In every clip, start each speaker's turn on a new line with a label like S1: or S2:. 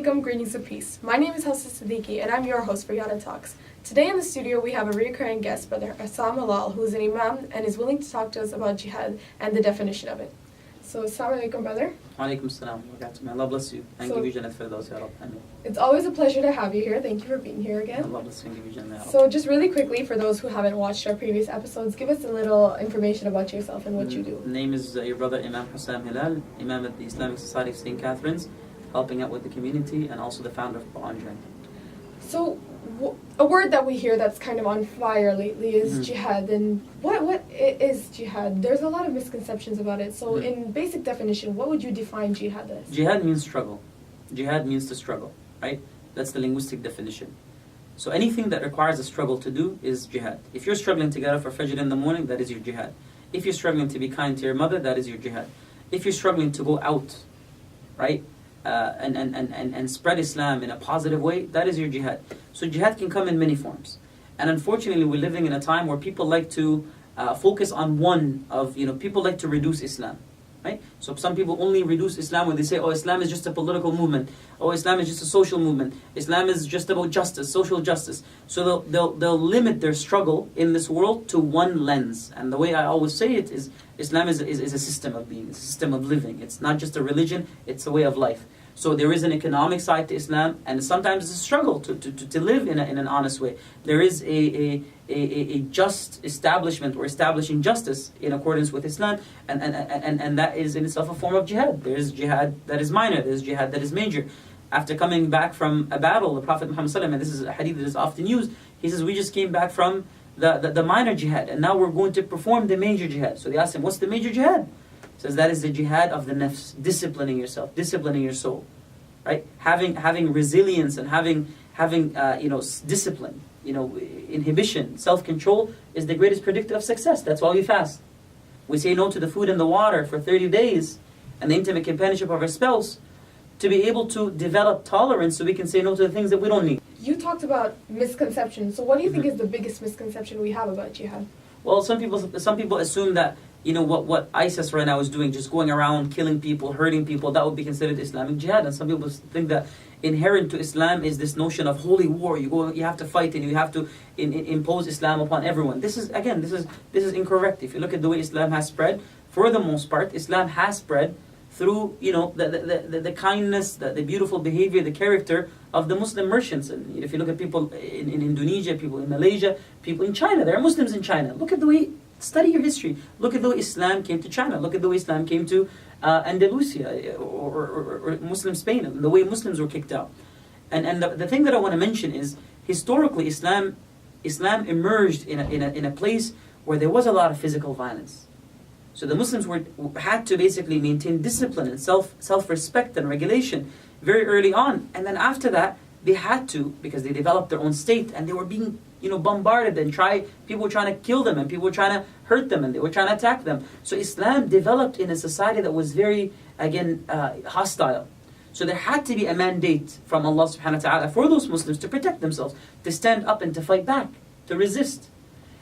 S1: Assalamoalaikum, greetings of peace. My name is Hafsa and I'm your host for YATA Talks. Today in the studio we have a recurring guest, Brother Hosam Helal, who is an Imam and is willing to talk to us about Jihad and the definition of it. So, Assalamoalaikum, brother.
S2: Walaikum assalam. Allah bless you and give you Jannat Firdaus, Ya Rabb. Ameen.
S1: It's always a pleasure to have you here. Thank you for being here again.
S2: Allah bless you and give you Jannat, Ya Rabb.
S1: So, just really quickly, for those who haven't watched our previous episodes, give us a little information about yourself and what you do.
S2: Name is your brother Imam Hosam Helal, Imam at the Islamic Society of St. Catherine's, helping out with the community, and also the founder of Quran Journey.
S1: So, a word that we hear that's kind of on fire lately is jihad. And what is jihad? There's a lot of misconceptions about it. So, in basic definition, what would you define jihad as?
S2: Jihad means struggle. Jihad means to struggle, right? That's the linguistic definition. So anything that requires a struggle to do is jihad. If you're struggling to get up for Fajr in the morning, that is your jihad. If you're struggling to be kind to your mother, that is your jihad. If you're struggling to go out, right, and spread Islam in a positive way, that is your jihad. So jihad can come in many forms. And unfortunately, we're living in a time where people like to focus on one of, people like to reduce Islam. Right? So some people only reduce Islam when they say, oh, Islam is just a political movement. Oh, Islam is just a social movement. Islam is just about justice, social justice. So they'll limit their struggle in this world to one lens. And the way I always say it is, Islam is a system of being, it's a system of living. It's not just a religion, it's a way of life. So there is an economic side to Islam, and sometimes it's a struggle to live in an honest way. There is a just establishment or establishing justice in accordance with Islam, and that is in itself a form of jihad. There is jihad that is minor, there is jihad that is major. After coming back from a battle, the Prophet Muhammad ﷺ, and this is a hadith that is often used, he says, we just came back from the minor jihad, and now we're going to perform the major jihad. So they asked him, what's the major jihad? He says, that is the jihad of the nafs, disciplining yourself, disciplining your soul. Right, having resilience and having discipline, inhibition, self-control is the greatest predictor of success. That's why we fast. We say no to the food and the water for 30 days, and the intimate companionship of our spouse, to be able to develop tolerance, so we can say no to the things that we don't need.
S1: You talked about misconceptions. So, what do you think is the biggest misconception we have about jihad?
S2: Well, some people assume that what ISIS right now is doing, just going around killing people, hurting people, that would be considered Islamic jihad. And some people think that inherent to Islam is this notion of holy war. You have to fight and you have to impose Islam upon everyone. This is incorrect. If you look at the way Islam has spread, for the most part, Islam has spread through the kindness, the beautiful behavior, the character of the Muslim merchants. And if you look at people in Indonesia, people in Malaysia, people in China, there are Muslims in China. Look at the way. Study your history. Look at the way Islam came to China. Look at the way Islam came to Andalusia or Muslim Spain, the way Muslims were kicked out. And the thing that I want to mention is, historically, Islam emerged in a place where there was a lot of physical violence. So the Muslims had to basically maintain discipline and self-respect and regulation very early on. And then after that, they had to, because they developed their own state, and they were being bombarded, and people were trying to kill them, and people were trying to hurt them, and they were trying to attack them. So Islam developed in a society that was very, hostile. So there had to be a mandate from Allah subhanahu wa ta'ala for those Muslims to protect themselves, to stand up and to fight back, to resist.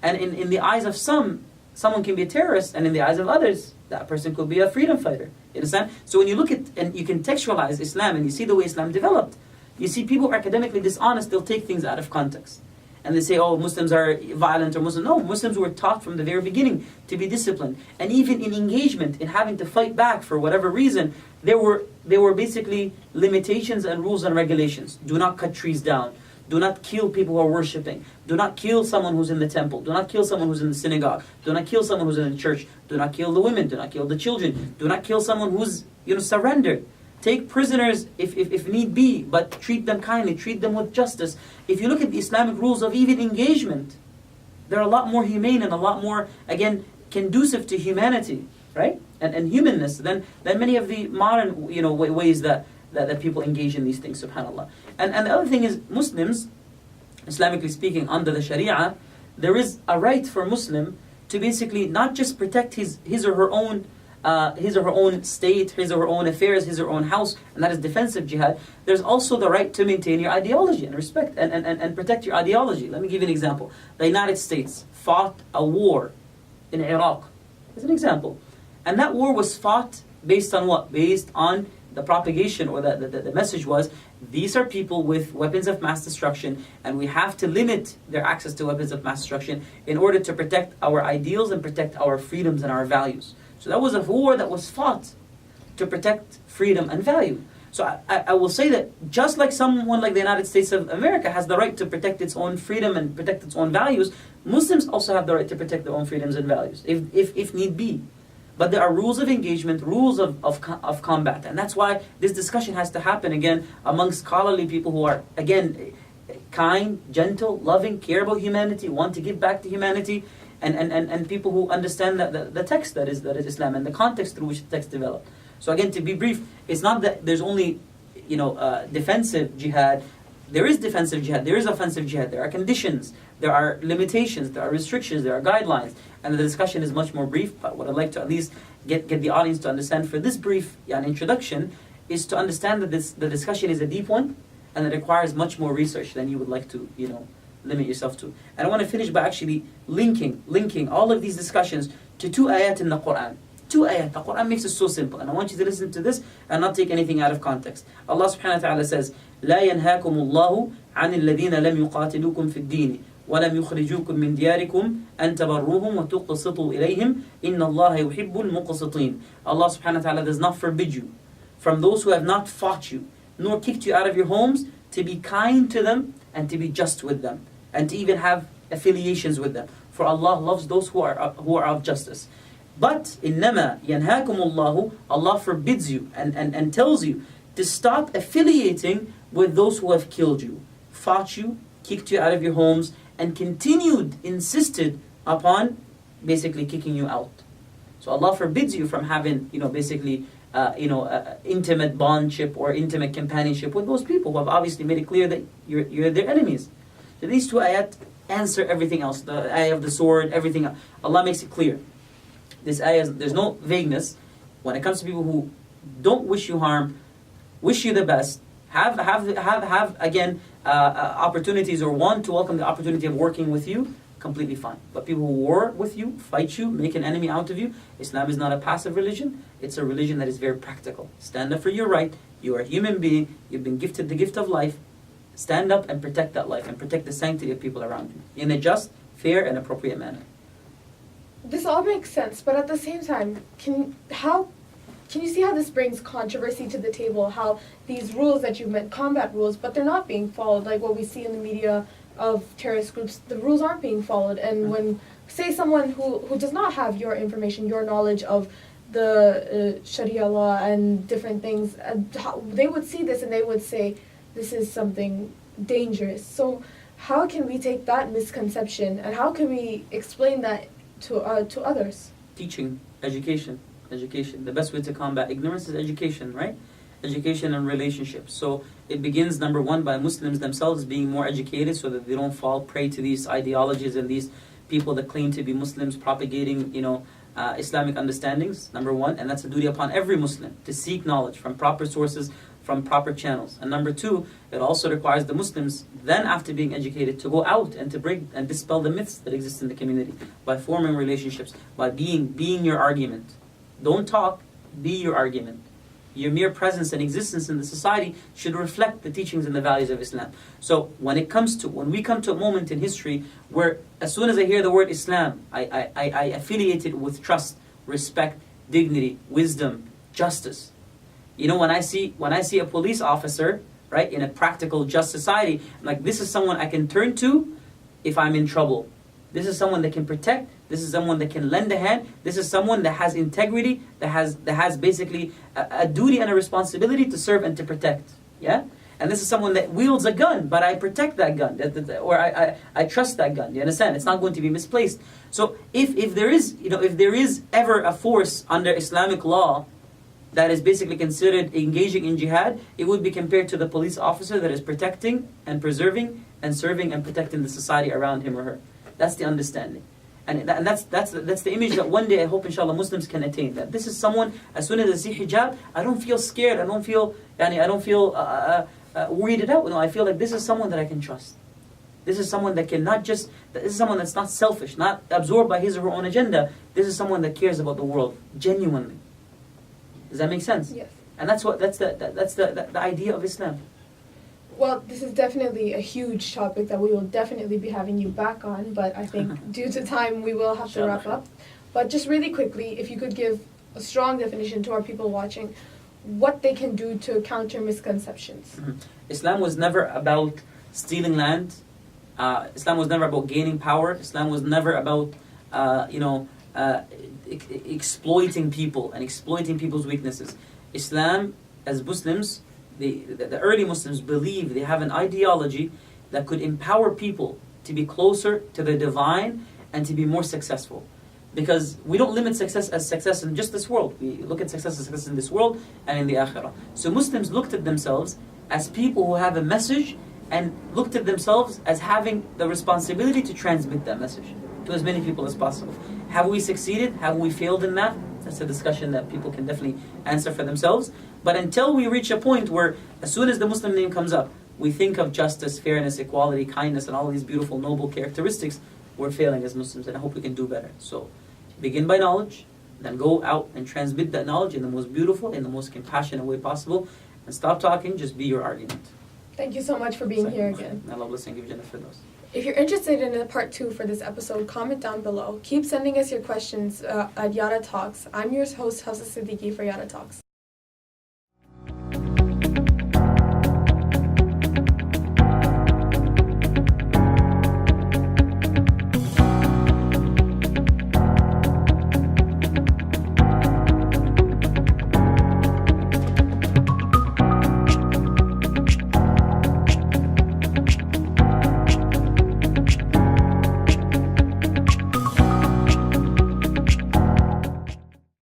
S2: And in the eyes of someone can be a terrorist, and in the eyes of others, that person could be a freedom fighter. You understand? So when you look at, and you contextualize Islam, and you see the way Islam developed, you see people are academically dishonest, they'll take things out of context. And they say, oh, Muslims are violent, or Muslims. No, Muslims were taught from the very beginning to be disciplined. And even in engagement, in having to fight back for whatever reason, there were basically limitations and rules and regulations. Do not cut trees down. Do not kill people who are worshipping. Do not kill someone who's in the temple. Do not kill someone who's in the synagogue. Do not kill someone who's in the church. Do not kill the women. Do not kill the children. Do not kill someone who's surrendered. Take prisoners if need be, but treat them kindly, treat them with justice. If you look at the Islamic rules of even engagement, they're a lot more humane and a lot more, conducive to humanity, right? And humanness than many of the modern, ways that people engage in these things, subhanAllah. And the other thing is, Muslims, Islamically speaking, under the Sharia, there is a right for a Muslim to basically not just protect his or her own state, his or her own affairs, his or her own house, and that is defensive jihad. There's also the right to maintain your ideology and respect and protect your ideology. Let me give you an example. The United States fought a war in Iraq, as an example. And that war was fought based on what? Based on the propagation or the message was, these are people with weapons of mass destruction, and we have to limit their access to weapons of mass destruction in order to protect our ideals and protect our freedoms and our values. So that was a war that was fought to protect freedom and value. So I will say that just like someone like the United States of America has the right to protect its own freedom and protect its own values, Muslims also have the right to protect their own freedoms and values, if need be. But there are rules of engagement, rules of combat. And that's why this discussion has to happen, again, among scholarly people who are, again, kind, gentle, loving, care about humanity, want to give back to humanity, and people who understand the text that is Islam and the context through which the text developed. So again, to be brief, it's not that there's only, defensive jihad. There is defensive jihad, there is offensive jihad, there are conditions, there are limitations, there are restrictions, there are guidelines, and the discussion is much more brief. But what I'd like to at least get the audience to understand for this brief introduction is to understand that the discussion is a deep one, and it requires much more research than you would like to, limit yourself to. And I want to finish by actually linking all of these discussions to 2 ayat in the Quran. 2 ayat. The Quran makes it so simple, and I want you to listen to this and not take anything out of context. Allah subhanahu wa ta'ala says, لا ينهاكم الله عن الذين لم يقاتلوكم في الدين ولم يخرجوكم من دياركم أن تبروهم وتقسطوا إليهم إن الله يحب المقسطين. Allah subhanahu wa ta'ala does not forbid you from those who have not fought you, nor kicked you out of your homes, to be kind to them and to be just with them, and to even have affiliations with them. For Allah loves those who are of justice. But إنما ينهاكم الله, Allah forbids you and tells you to stop affiliating with those who have killed you, fought you, kicked you out of your homes, and insisted upon basically kicking you out. So Allah forbids you from having, intimate bondship or intimate companionship with those people who have obviously made it clear that you're their enemies. So these 2 ayat answer everything else. The ayah of the sword, everything else. Allah makes it clear. This ayah, there's no vagueness when it comes to people who don't wish you harm, wish you the best, have again opportunities or want to welcome the opportunity of working with you, completely fine. But people who war with you, fight you, make an enemy out of you, Islam is not a passive religion. It's a religion that is very practical. Stand up for your right. You are a human being. You've been gifted the gift of life. Stand up and protect that life and protect the sanctity of people around you in a just, fair, and appropriate manner.
S1: This all makes sense, but at the same time, can you see how this brings controversy to the table? How these rules that you've meant, combat rules, but they're not being followed, like what we see in the media of terrorist groups, the rules aren't being followed. And when, say, someone who does not have your information, your knowledge of the Sharia law and different things, they would see this and they would say, this is something dangerous. So how can we take that misconception and how can we explain that to others?
S2: Teaching, education. The best way to combat ignorance is education, right? Education and relationships. So it begins, number one, by Muslims themselves being more educated so that they don't fall prey to these ideologies and these people that claim to be Muslims propagating, Islamic understandings, number one. And that's a duty upon every Muslim to seek knowledge from proper sources, from proper channels. And number two, it also requires the Muslims, then after being educated, to go out and to break and dispel the myths that exist in the community by forming relationships, by being your argument. Don't talk, be your argument. Your mere presence and existence in the society should reflect the teachings and the values of Islam. So when we come to a moment in history where as soon as I hear the word Islam, I affiliate it with trust, respect, dignity, wisdom, justice. When I see a police officer, right, in a practical, just society, I'm like, this is someone I can turn to if I'm in trouble. This is someone that can protect. This is someone that can lend a hand. This is someone that has integrity, that has basically a duty and a responsibility to serve and to protect. Yeah? And this is someone that wields a gun, but I protect that gun, or I trust that gun. You understand? It's not going to be misplaced. So if there is ever a force under Islamic law that is basically considered engaging in jihad, it would be compared to the police officer that is protecting and preserving and serving and protecting the society around him or her. That's the understanding. And that's the image that one day I hope inshallah Muslims can attain. That this is someone, as soon as I see hijab, I don't feel scared, I don't feel weirded out. No, I feel like this is someone that I can trust. This is someone that this is someone that's not selfish, not absorbed by his or her own agenda. This is someone that cares about the world, genuinely. Does that make sense?
S1: Yes.
S2: And that's the idea of Islam.
S1: Well, this is definitely a huge topic that we will definitely be having you back on, but I think due to time we will have to wrap up. But just really quickly, if you could give a strong definition to our people watching, what they can do to counter misconceptions.
S2: Islam was never about stealing land. Islam was never about gaining power. Islam was never about, exploiting people and exploiting people's weaknesses. Islam, as Muslims, the early Muslims believe they have an ideology that could empower people to be closer to the divine and to be more successful. Because we don't limit success as success in just this world. We look at success as success in this world and in the akhirah. So Muslims looked at themselves as people who have a message and looked at themselves as having the responsibility to transmit that message to as many people as possible. Have we succeeded? Have we failed in that? That's a discussion that people can definitely answer for themselves. But until we reach a point where as soon as the Muslim name comes up, we think of justice, fairness, equality, kindness, and all these beautiful, noble characteristics, we're failing as Muslims, and I hope we can do better. So begin by knowledge, then go out and transmit that knowledge in the most beautiful, in the most compassionate way possible, and stop talking, just be your argument.
S1: Thank you so much for being here again.
S2: I love listening. Give Jannah Firdaus.
S1: If you're interested in a part 2 for this episode, comment down below. Keep sending us your questions at YATA Talks. I'm your host, Hafsa for YATA Talks.